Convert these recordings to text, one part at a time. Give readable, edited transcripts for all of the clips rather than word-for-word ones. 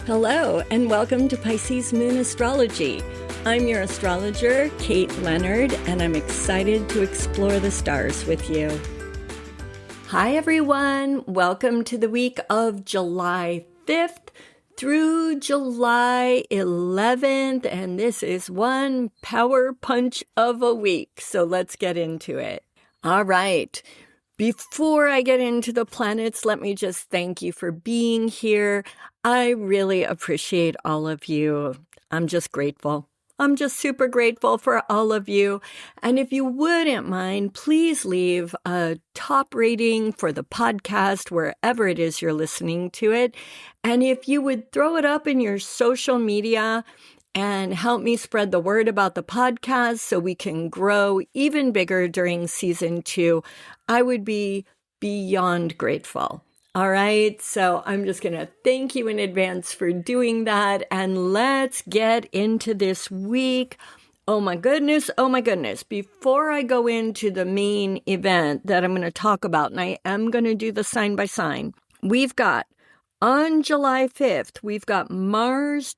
Hello, and welcome to Pisces Moon Astrology. I'm your astrologer, Kate Leonard, and I'm excited to explore the stars with you. Hi, everyone. Welcome to the week of July 5th through July 11th, and this is one power punch of a week, so let's get into it. All right. Before I get into the planets, let me just thank you for being here. I really appreciate all of you. I'm just grateful. I'm just super grateful for all of you. And if you wouldn't mind, please leave a top rating for the podcast wherever it is you're listening to it. And if you would throw it up in your social media and help me spread the word about the podcast so we can grow even bigger during season 2, I would be beyond grateful. All right, so I'm just going to thank you in advance for doing that, and let's get into this week. Oh my goodness. Before I go into the main event that I'm going to talk about, and I am going to do the sign by sign, we've got on July 5th, we've got Mars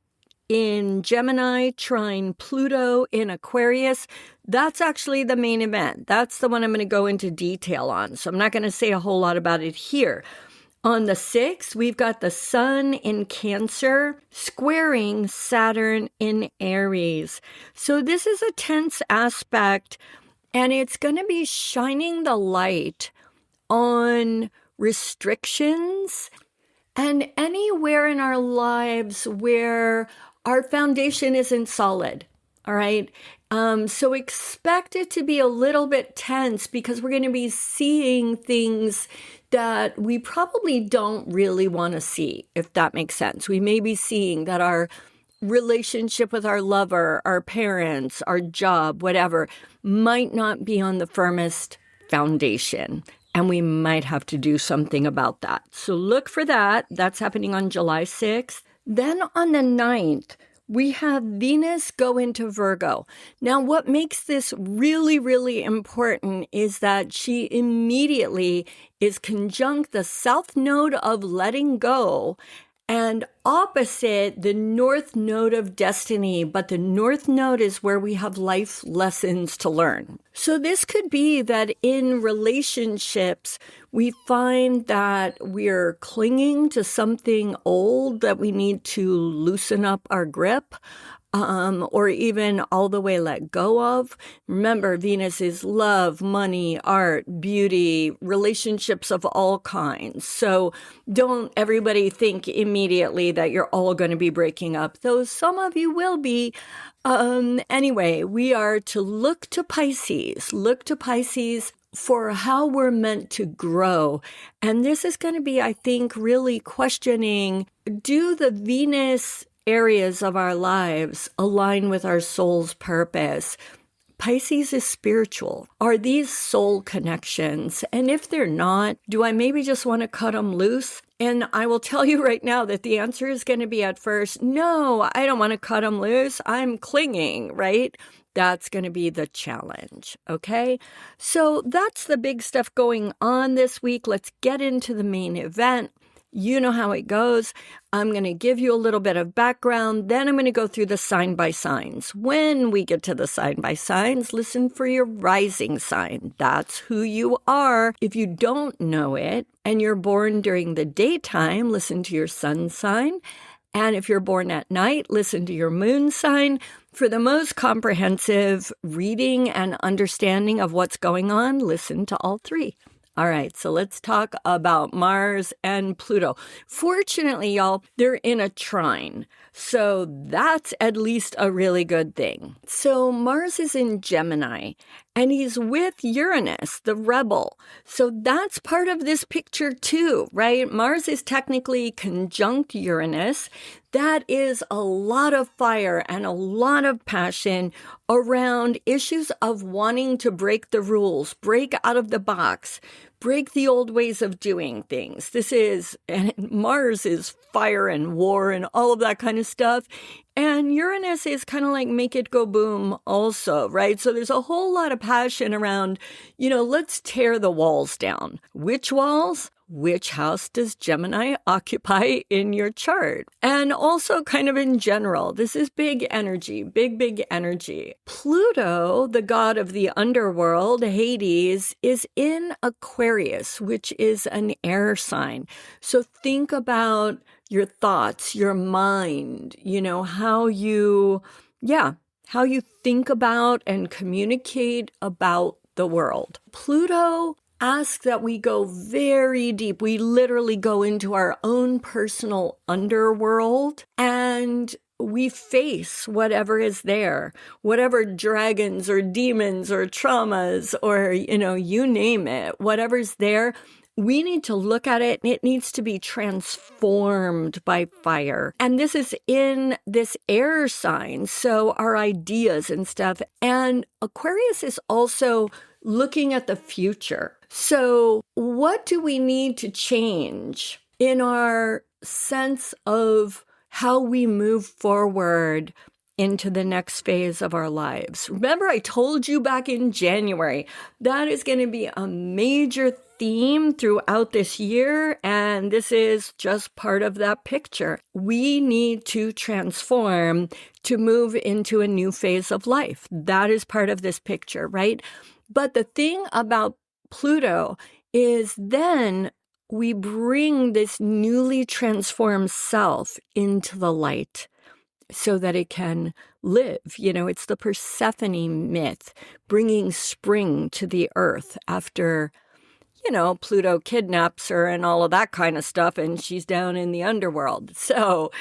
in Gemini, trine Pluto in Aquarius. That's actually the main event. That's the one I'm going to go into detail on. So I'm not going to say a whole lot about it here. On the 6th, we've got the Sun in Cancer squaring Saturn in Aries. So this is a tense aspect, and it's going to be shining the light on restrictions and anywhere in our lives where our foundation isn't solid, all right? So expect it to be a little bit tense because we're going to be seeing things that we probably don't really want to see, if that makes sense. We may be seeing that our relationship with our lover, our parents, our job, whatever, might not be on the firmest foundation. And we might have to do something about that. So look for that. That's happening on July 6th. Then on the 9th, we have Venus go into Virgo. Now, what makes this really, really important is that she immediately is conjunct the south node of letting go and opposite the north node of destiny. But the north node is where we have life lessons to learn. So this could be that in relationships, we find that we're clinging to something old that we need to loosen up our grip, or even all the way let go of. Remember, Venus is love, money, art, beauty, relationships of all kinds. So don't everybody think immediately that you're all going to be breaking up, though some of you will be. Anyway, we are to look to Pisces for how we're meant to grow. And this is going to be, I think, really questioning, do the Venus areas of our lives align with our soul's purpose? Pisces is spiritual. Are these soul connections? And if they're not, do I maybe just want to cut them loose? And I will tell you right now that the answer is going to be at first, no, I don't want to cut them loose. I'm clinging, right? That's going to be the challenge, okay? So that's the big stuff going on this week. Let's get into the main event. You know how it goes. I'm going to give you a little bit of background. Then I'm going to go through the sign by signs. When we get to the sign by signs, listen for your rising sign. That's who you are. If you don't know it and you're born during the daytime, listen to your sun sign. And if you're born at night, listen to your moon sign. For the most comprehensive reading and understanding of what's going on, listen to all three. All right, so let's talk about Mars and Pluto. Fortunately, y'all, they're in a trine. So that's at least a really good thing. So Mars is in Gemini, and he's with Uranus, the rebel. So that's part of this picture too, right? Mars is technically conjunct Uranus. That is a lot of fire and a lot of passion around issues of wanting to break the rules, break out of the box, break the old ways of doing things. And Mars is fire and war and all of that kind of stuff. And Uranus is kind of like make it go boom also, right? So there's a whole lot of passion around, let's tear the walls down. Which walls? which house does Gemini occupy in your chart? And also kind of in general, this is big energy, big energy. Pluto, the god of the underworld, Hades, is in Aquarius, which is an air sign. So think about your thoughts, your mind, how you think about and communicate about the world. Pluto asks that we go very deep. We literally go into our own personal underworld and we face whatever is there, whatever dragons or demons or traumas or, you name it, whatever's there. We need to look at it and it needs to be transformed by fire. And this is in this air sign, so our ideas and stuff. And Aquarius is also looking at the future. So what do we need to change in our sense of how we move forward into the next phase of our lives? Remember, I told you back in January, that is going to be a major theme throughout this year, and this is just part of that picture. We need to transform to move into a new phase of life. That is part of this picture, right? But the thing about Pluto is then we bring this newly transformed self into the light so that it can live. It's the Persephone myth, bringing spring to the earth after, Pluto kidnaps her and all of that kind of stuff, and she's down in the underworld. So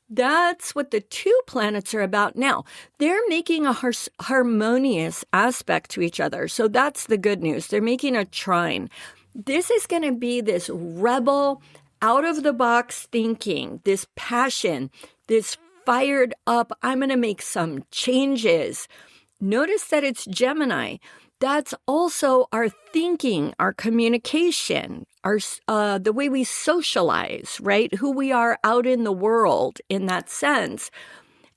that's what the two planets are about now. They're making a harmonious aspect to each other. So that's the good news. They're making a trine. This is going to be this rebel, out-of-the-box thinking, this passion, this fired up, I'm going to make some changes. Notice that it's Gemini. That's also our thinking, our communication, the way we socialize, right? Who we are out in the world in that sense.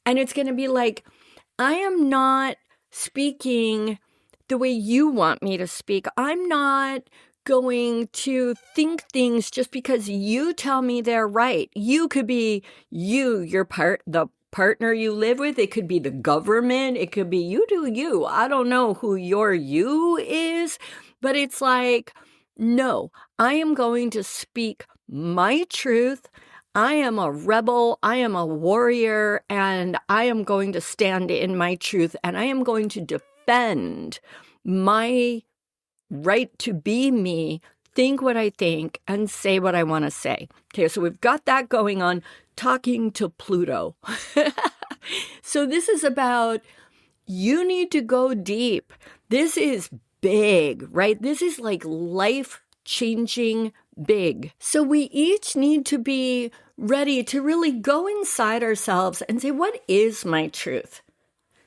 And it's going to be like, I am not speaking the way you want me to speak. I'm not going to think things just because you tell me they're right. You could be the partner you live with. It could be the government. It could be you do you. I don't know who your you is, but it's like, no, I am going to speak my truth. I am a rebel. I am a warrior, and I am going to stand in my truth, and I am going to defend my right to be me, think what I think, and say what I want to say. Okay, so we've got that going on, talking to Pluto. So this is about, you need to go deep. This is big, right? This is like life-changing big. So we each need to be ready to really go inside ourselves and say, what is my truth?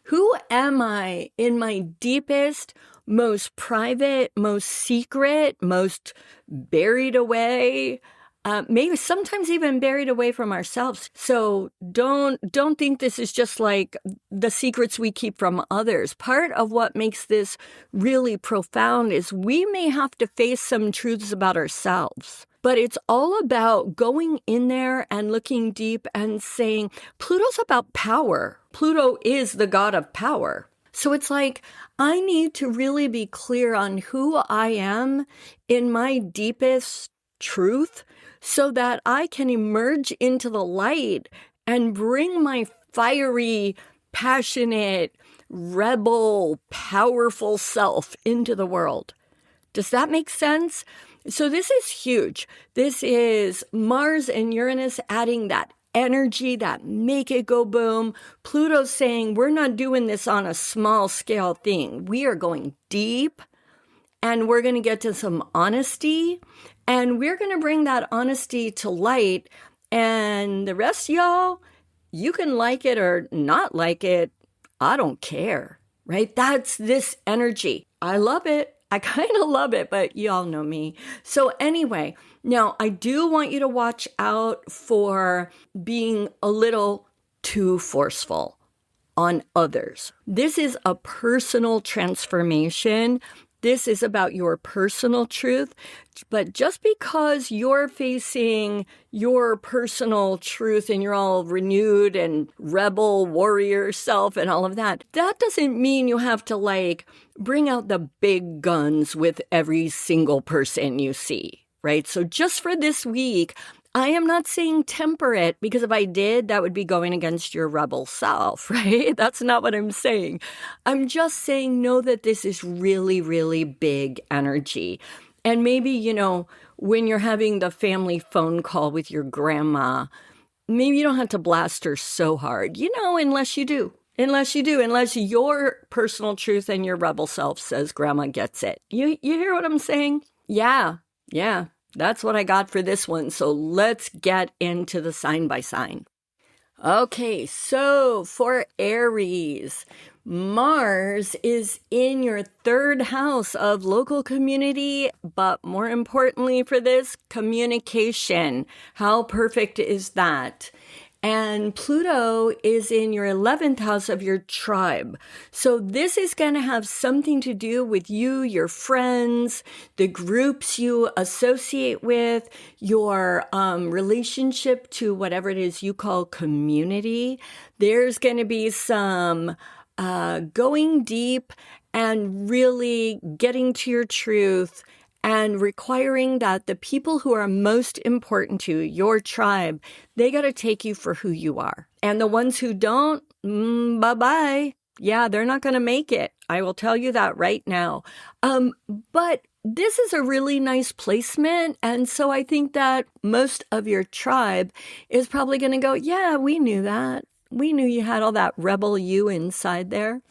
Who am I in my deepest, most private, most secret, most buried away, maybe sometimes even buried away from ourselves. So don't think this is just like the secrets we keep from others. Part of what makes this really profound is we may have to face some truths about ourselves. But it's all about going in there and looking deep and saying, Pluto's about power. Pluto is the god of power. So it's like, I need to really be clear on who I am in my deepest truth so that I can emerge into the light and bring my fiery, passionate, rebel, powerful self into the world. Does that make sense? So this is huge. This is Mars and Uranus adding that energy, that make it go boom. Pluto's saying, we're not doing this on a small scale thing. We are going deep, and we're going to get to some honesty, and we're going to bring that honesty to light. And the rest of y'all, you can like it or not like it. I don't care, right? That's this energy. I love it. I kind of love it, but y'all know me. So anyway, now I do want you to watch out for being a little too forceful on others. This is a personal transformation This is about your personal truth. But just because you're facing your personal truth and you're all renewed and rebel warrior self and all of that, that doesn't mean you have to like bring out the big guns with every single person you see, right? So just for this week, I am not saying temper it, because if I did, that would be going against your rebel self, right? That's not what I'm saying. I'm just saying know that this is really, really big energy. And maybe, you know, when you're having the family phone call with your grandma, maybe you don't have to blast her so hard, you know, unless your personal truth and your rebel self says grandma gets it. You hear what I'm saying? Yeah. That's what I got for this one. So let's get into the sign by sign. Okay, so for Aries, Mars is in your third house of local community, but more importantly for this, communication. How perfect is that? And Pluto is in your 11th house of your tribe. So this is going to have something to do with you, your friends, the groups you associate with, your relationship to whatever it is you call community. There's going to be some going deep and really getting to your truth, and requiring that the people who are most important to your tribe, they got to take you for who you are. And the ones who don't, bye-bye. Yeah, they're not going to make it. I will tell you that right now. But this is a really nice placement. And so I think that most of your tribe is probably going to go, yeah, we knew that. We knew you had all that rebel you inside there.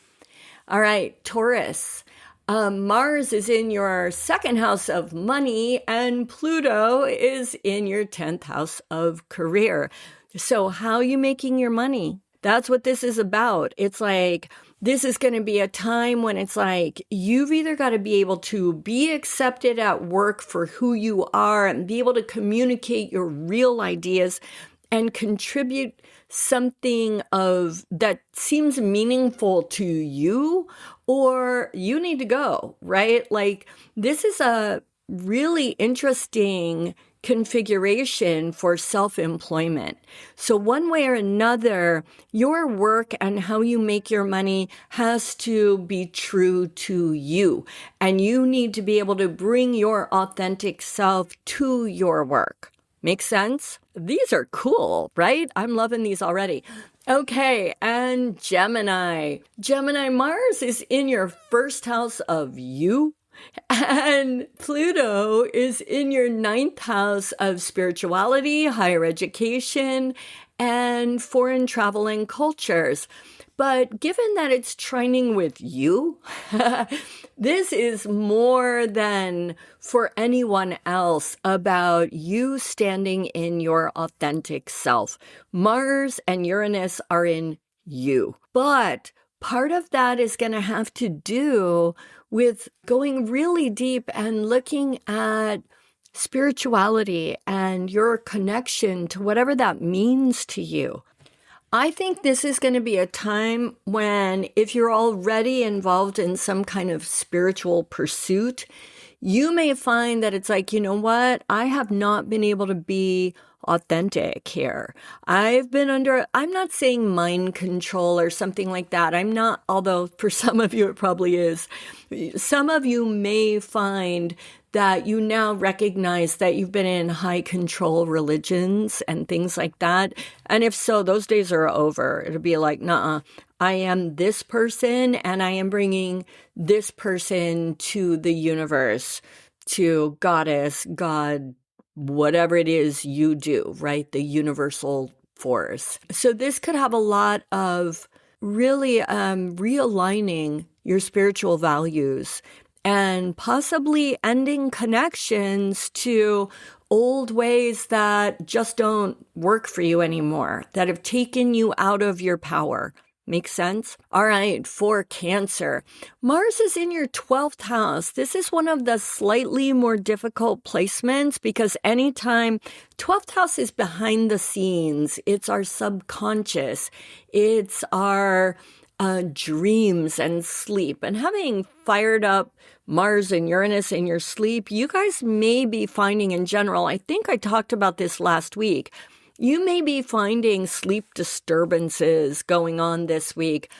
All right, Taurus. Mars is in your second house of money, and Pluto is in your 10th house of career. So how are you making your money? That's what this is about. It's like, this is going to be a time when it's like, you've either got to be able to be accepted at work for who you are and be able to communicate your real ideas and contribute something of that seems meaningful to you, or you need to go, right? Like, this is a really interesting configuration for self-employment. So one way or another, your work and how you make your money has to be true to you. And you need to be able to bring your authentic self to your work. Make sense? These are cool, right? I'm loving these already. Okay, and Gemini. Gemini, Mars is in your first house of you, and Pluto is in your 9th house of spirituality, higher education, and foreign travel and cultures. But given that it's trining with you, this is more than for anyone else about you standing in your authentic self. Mars and Uranus are in you. But part of that is going to have to do with going really deep and looking at spirituality and your connection to whatever that means to you. I think this is going to be a time when, if you're already involved in some kind of spiritual pursuit, you may find that it's like, you know what? I have not been able to be authentic here. I'm not saying mind control or something like that. I'm not, although for some of you it probably is. Some of you may find that you now recognize that you've been in high control religions and things like that. And if so, those days are over. It'll be like, nuh-uh, I am this person and I am bringing this person to the universe, to goddess, God, whatever it is you do, right? The universal force. So this could have a lot of really realigning your spiritual values and possibly ending connections to old ways that just don't work for you anymore, that have taken you out of your power. Makes sense? All right, for Cancer, Mars is in your 12th house. This is one of the slightly more difficult placements because anytime 12th house is behind the scenes, it's our subconscious, it's our dreams and sleep. And having fired up Mars and Uranus in your sleep, you guys may be finding in general, I think I talked about this last week, you may be finding sleep disturbances going on this week.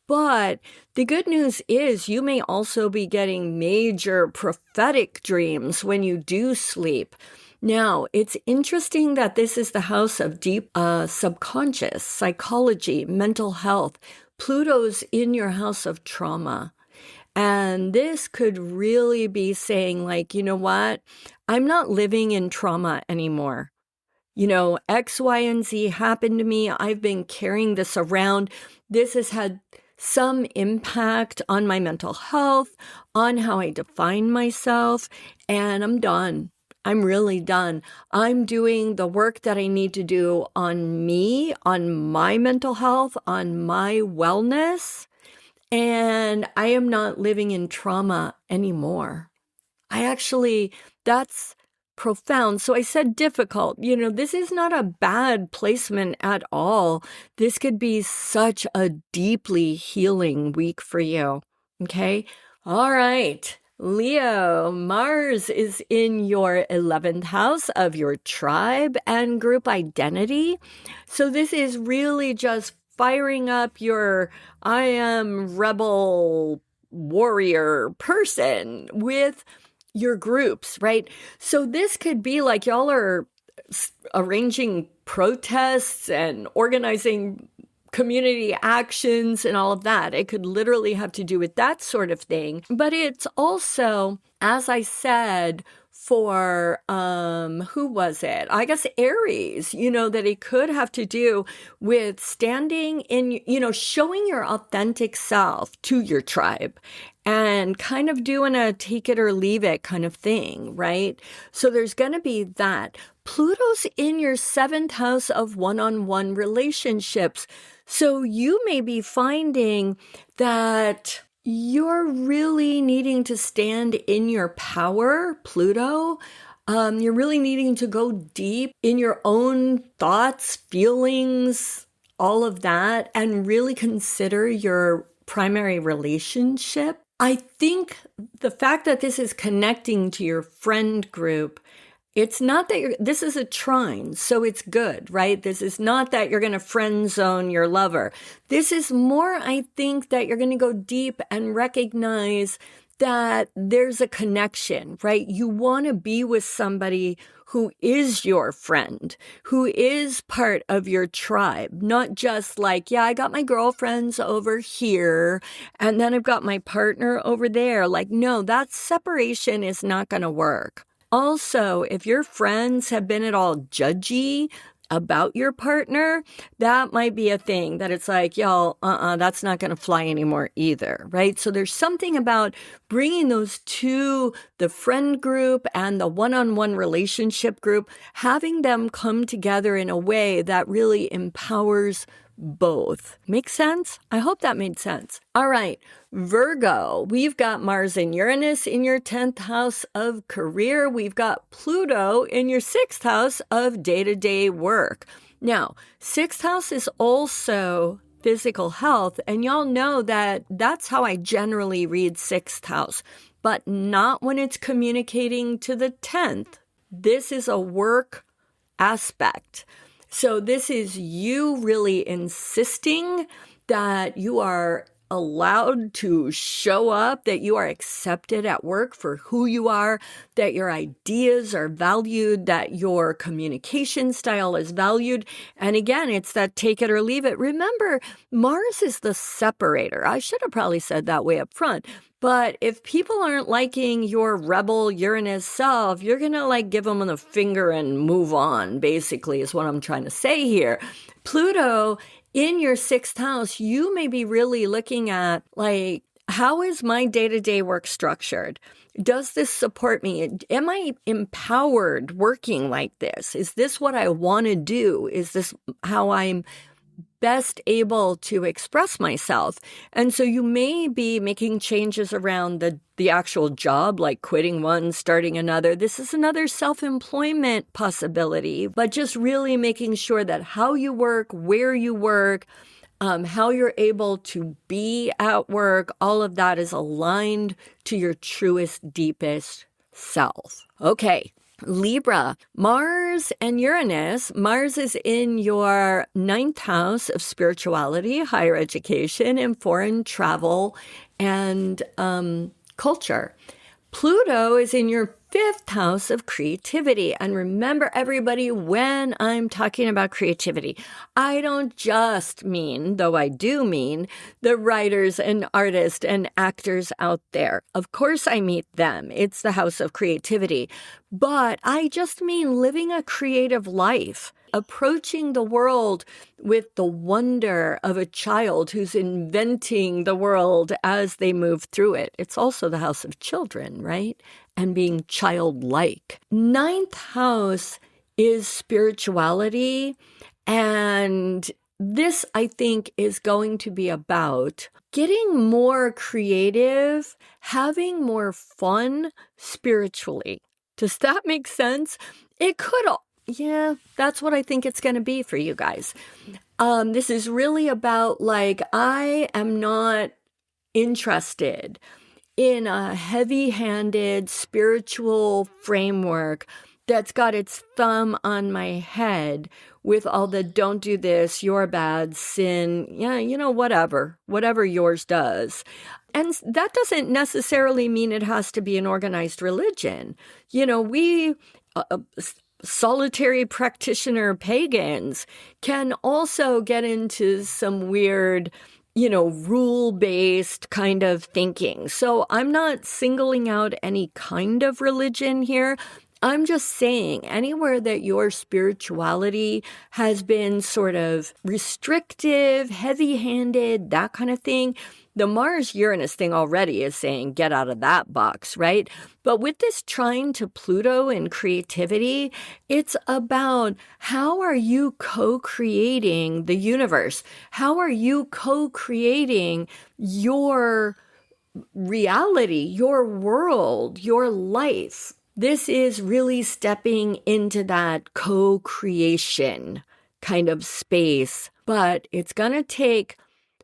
But the good news is you may also be getting major prophetic dreams when you do sleep. Now, it's interesting that this is the house of deep subconscious, psychology, mental health. Pluto's in your house of trauma. And this could really be saying, like, you know what? I'm not living in trauma anymore. You know, X, Y, and Z happened to me. I've been carrying this around. This has had some impact on my mental health, on how I define myself, and I'm done. I'm really done. I'm doing the work that I need to do on me, on my mental health, on my wellness, and I am not living in trauma anymore. That's profound. So I said difficult. You know, this is not a bad placement at all. This could be such a deeply healing week for you. Okay. All right. Leo, Mars is in your 11th house of your tribe and group identity. So this is really just firing up your I am rebel warrior person with your groups, right? So this could be like y'all are arranging protests and organizing community actions and all of that. It could literally have to do with that sort of thing. But it's also, as I said, for, who was it? I guess Aries, you know, that it could have to do with standing in, you know, showing your authentic self to your tribe and kind of doing a take it or leave it kind of thing, right? So there's going to be that. Pluto's in your 7th house of one-on-one relationships. So you may be finding that you're really needing to stand in your power, Pluto. You're really needing to go deep in your own thoughts, feelings, all of that, and really consider your primary relationship. I think the fact that this is connecting to your friend group, it's not that this is a trine, so it's good, right? This is not that you're going to friend zone your lover. This is more, I think, that you're going to go deep and recognize that there's a connection, right? You want to be with somebody who is your friend, who is part of your tribe, not just like, yeah, I got my girlfriends over here and then I've got my partner over there. Like, no, that separation is not going to work. Also, if your friends have been at all judgy about your partner, that might be a thing that it's like, y'all, that's not going to fly anymore either, right? So there's something about bringing those two, the friend group and the one-on-one relationship group, having them come together in a way that really empowers both. Make sense? I hope that made sense. All right, Virgo, we've got Mars and Uranus in your 10th house of career. We've got Pluto in your 6th house of day-to-day work. Now, 6th house is also physical health, and y'all know that that's how I generally read 6th house, but not when it's communicating to the 10th. This is a work aspect. So this is you really insisting that you are allowed to show up, that you are accepted at work for who you are, that your ideas are valued, that your communication style is valued. And again, it's that take it or leave it. Remember, Mars is the separator. I should have probably said that way up front. But if people aren't liking your rebel Uranus self, you're going to like give them the finger and move on, basically, is what I'm trying to say here. Pluto in your 6th house, you may be really looking at like, how is my day-to-day work structured? Does this support me? Am I empowered working like this? Is this what I want to do? Is this how I'm best able to express myself? And so you may be making changes around the actual job, like quitting one, starting another. This is another self-employment possibility, but just really making sure that how you work, where you work, how you're able to be at work, all of that is aligned to your truest, deepest self. Okay. Libra, Mars and Uranus. Mars is in your 9th house of spirituality, higher education, and foreign travel and culture. Pluto is in your 5th house of creativity. And remember, everybody, when I'm talking about creativity, I don't just mean, though I do mean, the writers and artists and actors out there. Of course, I mean them. It's the house of creativity. But I just mean living a creative life, approaching the world with the wonder of a child who's inventing the world as they move through it. It's also the house of children, right? And being childlike. 9th house is spirituality. And this, I think, is going to be about getting more creative, having more fun spiritually. Does that make sense? It could. Yeah, that's what I think it's going to be for you guys. This is really about I am not interested in a heavy-handed spiritual framework that's got its thumb on my head with all the don't do this, you're bad, sin, whatever yours does. And that doesn't necessarily mean it has to be an organized religion. We solitary practitioner pagans can also get into some weird rule-based kind of thinking. So I'm not singling out any kind of religion here. I'm just saying anywhere that your spirituality has been sort of restrictive, heavy-handed, that kind of thing, the Mars-Uranus thing already is saying get out of that box, right? But with this trine to Pluto and creativity, it's about how are you co-creating the universe? How are you co-creating your reality, your world, your life? This is really stepping into that co-creation kind of space, but it's going to take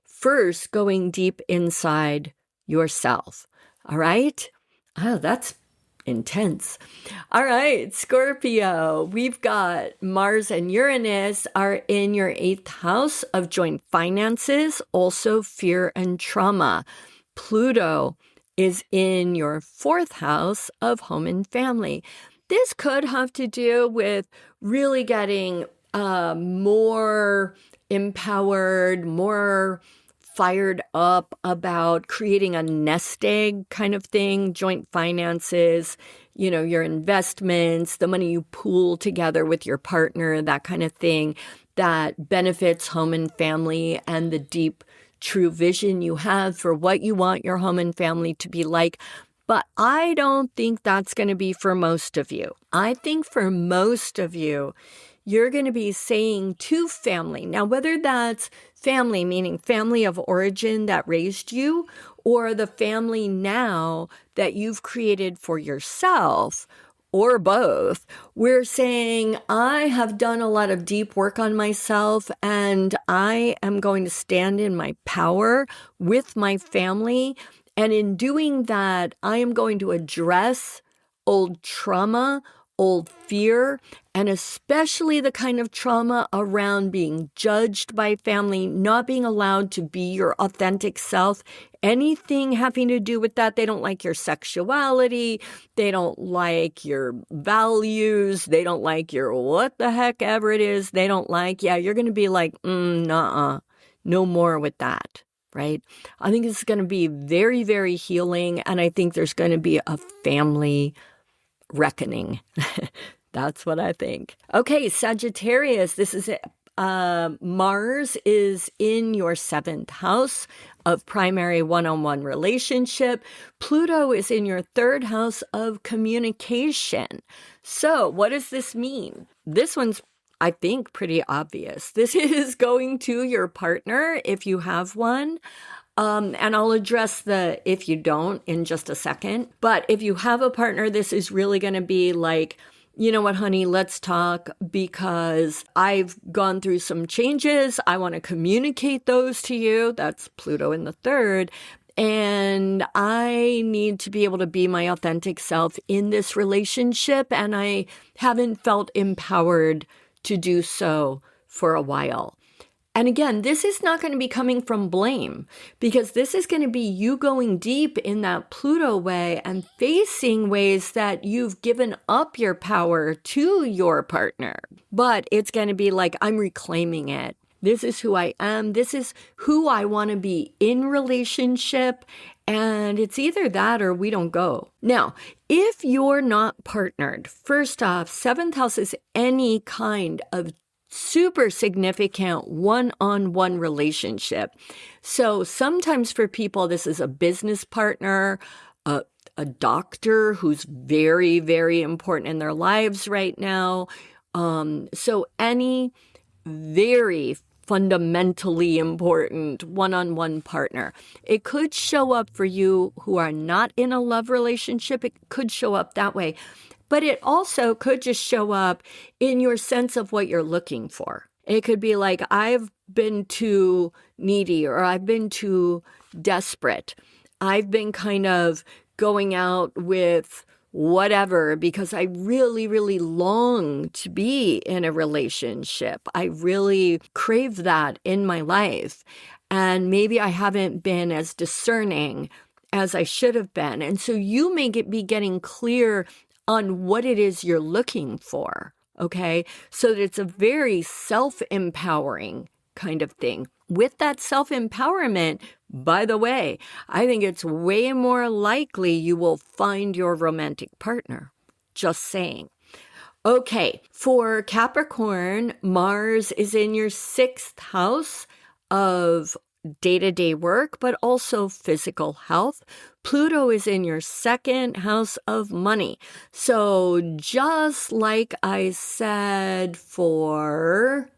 first going deep inside yourself. All right? Oh, that's intense. All right, Scorpio, we've got Mars and Uranus are in your 8th house of joint finances, also fear and trauma. Pluto is in your 4th house of home and family. This could have to do with really getting more empowered, more fired up about creating a nest egg kind of thing, joint finances, your investments, the money you pool together with your partner, that kind of thing that benefits home and family and the deep, true vision you have for what you want your home and family to be like. But I don't think that's going to be for most of you. I think for most of you, you're going to be saying to family. Now, whether that's family, meaning family of origin that raised you, or the family now that you've created for yourself, or both, we're saying, I have done a lot of deep work on myself, and I am going to stand in my power with my family. And in doing that, I am going to address old trauma, old fear, and especially the kind of trauma around being judged by family, not being allowed to be your authentic self. Anything having to do with that, they don't like your sexuality, they don't like your values, they don't like your what the heck ever it is, they don't like, you're going to be like, nuh-uh, no more with that, right? I think it's going to be very, very healing, and I think there's going to be a family reckoning. That's what I think. Okay, Sagittarius, this is it. Mars is in your 7th house of primary one-on-one relationship. Pluto is in your 3rd house of communication. So what does this mean? This one's, I think, pretty obvious. This is going to your partner if you have one. And I'll address the if you don't in just a second. But if you have a partner, this is really going to be like you know what, honey, let's talk because I've gone through some changes. I want to communicate those to you. That's Pluto in the third. And I need to be able to be my authentic self in this relationship. And I haven't felt empowered to do so for a while. And again, this is not going to be coming from blame because this is going to be you going deep in that Pluto way and facing ways that you've given up your power to your partner. But it's going to be like, I'm reclaiming it. This is who I am. This is who I want to be in relationship. And it's either that or we don't go. Now, if you're not partnered, first off, seventh house is any kind of super significant one-on-one relationship. So sometimes for people, this is a business partner, a doctor who's very, very important in their lives right now. So any very fundamentally important one-on-one partner. It could show up for you who are not in a love relationship. It could show up that way. But it also could just show up in your sense of what you're looking for. It could be like, I've been too needy or I've been too desperate. I've been kind of going out with whatever because I really, really long to be in a relationship. I really crave that in my life. And maybe I haven't been as discerning as I should have been. And so you may be getting clear on what it is you're looking for, okay? So that it's a very self-empowering kind of thing. With that self-empowerment, by the way, I think it's way more likely you will find your romantic partner. Just saying. Okay, for Capricorn, Mars is in your 6th house of day-to-day work, but also physical health. Pluto is in your 2nd house of money. So just like I said for,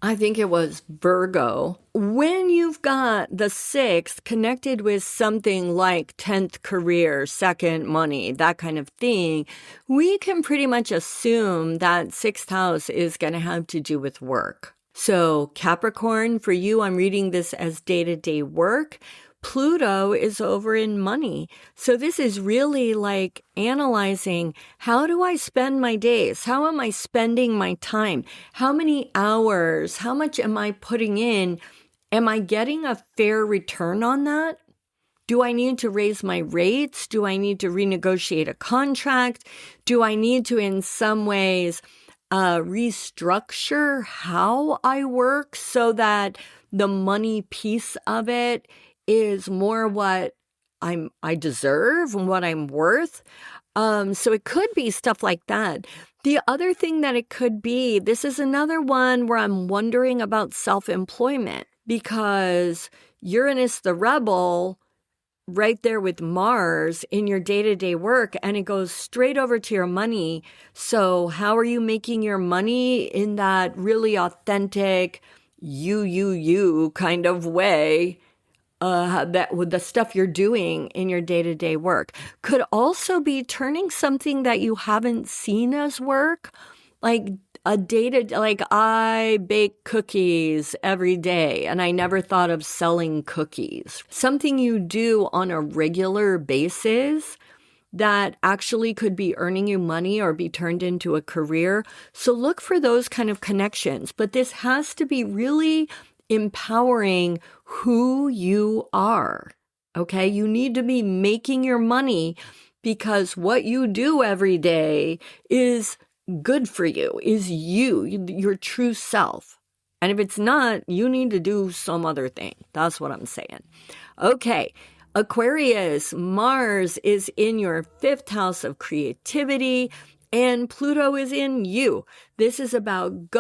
I think it was Virgo, when you've got the 6th connected with something like 10th career, 2nd money, that kind of thing, we can pretty much assume that 6th house is going to have to do with work. So Capricorn, for you, I'm reading this as day-to-day work. Pluto is over in money. So this is really like analyzing, how do I spend my days? How am I spending my time? How many hours? How much am I putting in? Am I getting a fair return on that? Do I need to raise my rates? Do I need to renegotiate a contract? Do I need to, in some ways, restructure how I work so that the money piece of it is more what I deserve and what I'm worth? So it could be stuff like that. The other thing that it could be, this is another one where I'm wondering about self-employment because Uranus the rebel right there with Mars in your day-to-day work, and it goes straight over to your money. So how are you making your money in that really authentic you kind of way? That with the stuff you're doing in your day-to-day work could also be turning something that you haven't seen as work, like like I bake cookies every day and I never thought of selling cookies. Something you do on a regular basis that actually could be earning you money or be turned into a career. So look for those kind of connections. But this has to be really empowering who you are. Okay? You need to be making your money because what you do every day is good for you, is your true self. And if it's not, you need to do some other thing. That's what I'm saying. Okay. Aquarius, Mars is in your 5th house of creativity and Pluto is in you. This is about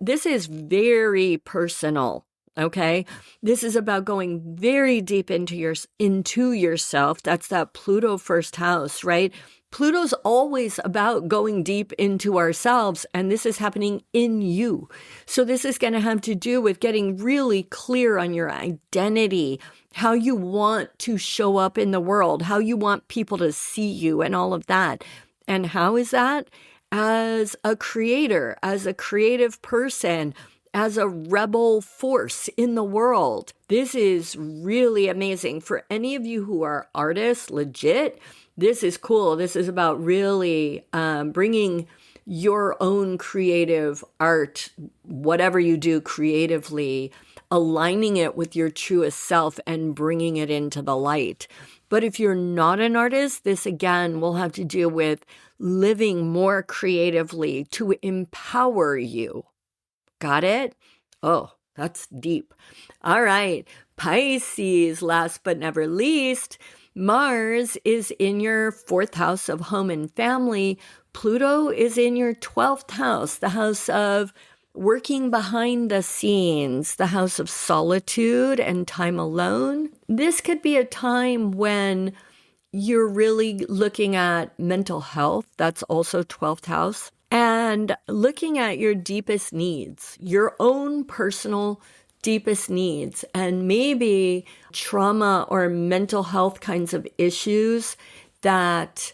this is very personal. Okay. This is about going very deep into yourself. That's that Pluto 1st house, right? Pluto's always about going deep into ourselves, and this is happening in you. So this is going to have to do with getting really clear on your identity, how you want to show up in the world, how you want people to see you, and all of that. And how is that? As a creator, as a creative person, as a rebel force in the world. This is really amazing. For any of you who are artists, legit, this is cool. This is about really bringing your own creative art, whatever you do creatively, aligning it with your truest self and bringing it into the light. But if you're not an artist, this again will have to deal with living more creatively to empower you. Got it? Oh, that's deep. All right. Pisces, last but never least, Mars is in your 4th house of home and family. Pluto is in your 12th house, the house of working behind the scenes, the house of solitude and time alone. This could be a time when you're really looking at mental health. That's also 12th house. And looking at your deepest needs, your own personal deepest needs, and maybe trauma or mental health kinds of issues that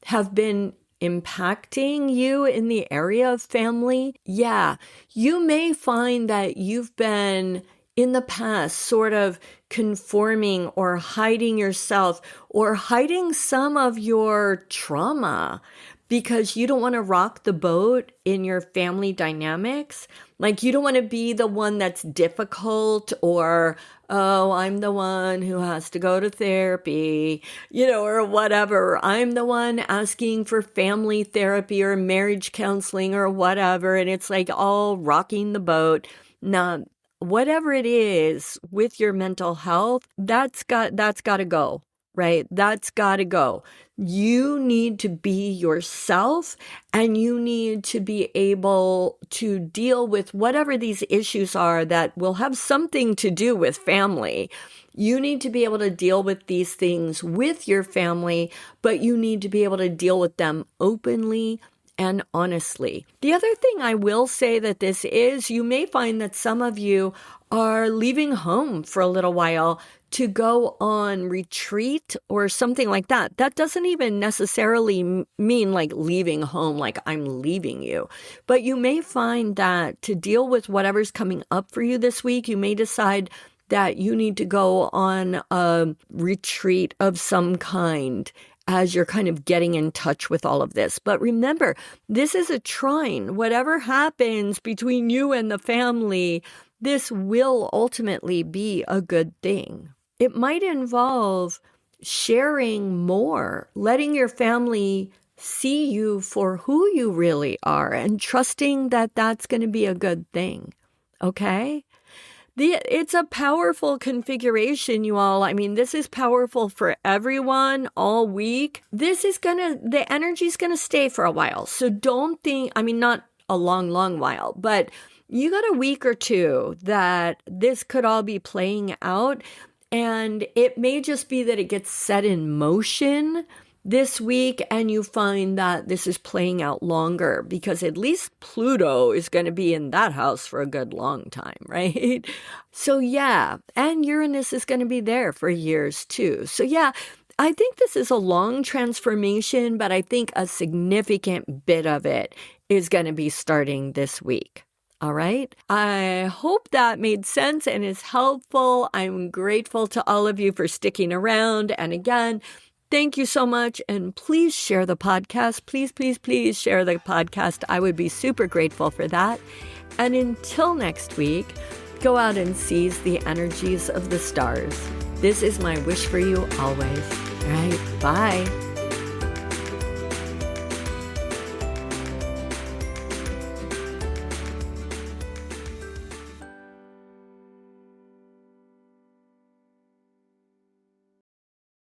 have been impacting you in the area of family. Yeah, you may find that you've been in the past sort of conforming or hiding yourself or hiding some of your trauma because you don't want to rock the boat in your family dynamics. Like you don't want to be the one that's difficult or, oh, I'm the one who has to go to therapy, or whatever. I'm the one asking for family therapy or marriage counseling or whatever. And it's like all rocking the boat. Now, whatever it is with your mental health, that's got to go, right? That's got to go. You need to be yourself and you need to be able to deal with whatever these issues are that will have something to do with family. You need to be able to deal with these things with your family, but you need to be able to deal with them openly and honestly. The other thing I will say that this is, you may find that some of you are leaving home for a little while to go on retreat or something like that. That doesn't even necessarily mean like leaving home, like I'm leaving you. But you may find that to deal with whatever's coming up for you this week, you may decide that you need to go on a retreat of some kind as you're kind of getting in touch with all of this. But remember, this is a trine. Whatever happens between you and the family, this will ultimately be a good thing. It might involve sharing more, letting your family see you for who you really are and trusting that that's going to be a good thing. Okay? It's a powerful configuration, you all. I mean, this is powerful for everyone all week. The energy's going to stay for a while. So don't think, not a long while, but you got a week or two that this could all be playing out. And it may just be that it gets set in motion this week and you find that this is playing out longer because at least Pluto is going to be in that house for a good long time, right? So yeah, and Uranus is going to be there for years too. So yeah, I think this is a long transformation, but I think a significant bit of it is going to be starting this week. All right. I hope that made sense and is helpful. I'm grateful to all of you for sticking around. And again, thank you so much. And please share the podcast. Please share the podcast. I would be super grateful for that. And until next week, go out and seize the energies of the stars. This is my wish for you always. All right. Bye.